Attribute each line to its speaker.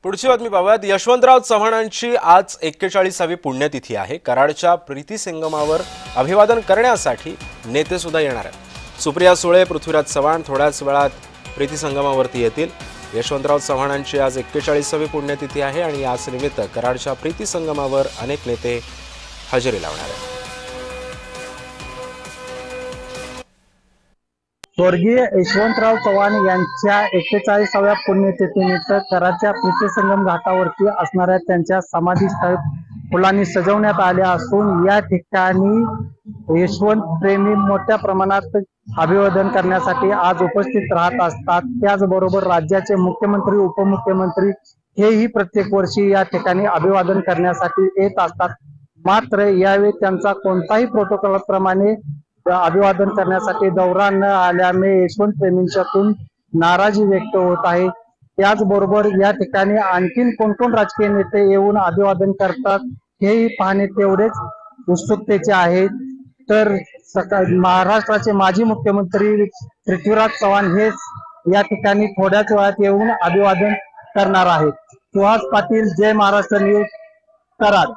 Speaker 1: पुढची बातमी पाहूयात। यशवंतराव चव्हाणांची आज 41वी पुण्यतिथी आहे। कराडच्या प्रीती संगमावर अभिवादन करण्यासाठी नेते सुद्धा येणार आहेत। सुप्रिया सुळे, पृथ्वीराज चव्हाण थोड्याच वेळात प्रीती संगमावरती येतील। यशवंतराव चव्हाणांची आज 41वी पुण्यतिथी आहे आणि याच निमित्त कराडच्या प्रीती संगमावर अनेक नेते हजेरी लावणार आहेत।
Speaker 2: स्वर्गीय यशवंतराव चव्हाण यांच्या 41व्या पुण्यतिथीनिमित्त कराडच्या प्रीती संगम घाटावरती असणाऱ्या त्यांच्या समाधीस्थळ फुलांनी सजवण्यात आले असून या ठिकाणी यशवंत प्रेमी मोठ्या प्रमाणात अभिवादन करण्यासाठी आज उपस्थित राहत असतात। त्याचबरोबर राज्याचे मुख्यमंत्री, उपमुख्यमंत्री हेही प्रत्येक वर्षी या ठिकाणी अभिवादन करण्यासाठी येत असतात। मात्र यावेळी त्यांचा कोणताही प्रोटोकॉल प्रमाणे अभिवादन करण्यासाठी दौरा न आल्याने यशवंत प्रेमींच्यातून नाराजी व्यक्त होत आहे। त्याचबरोबर या ठिकाणी आणखीन कोण कोण राजकीय नेते येऊन अभिवादन करतात हेही पाहणे तेवढेच उत्सुकतेचे आहे। तर महाराष्ट्राचे माजी मुख्यमंत्री पृथ्वीराज चव्हाण हे या ठिकाणी थोड्याच वेळात येऊन अभिवादन करणार आहेत। सुहास पाटील, जय महाराष्ट्र न्यूज, कराड।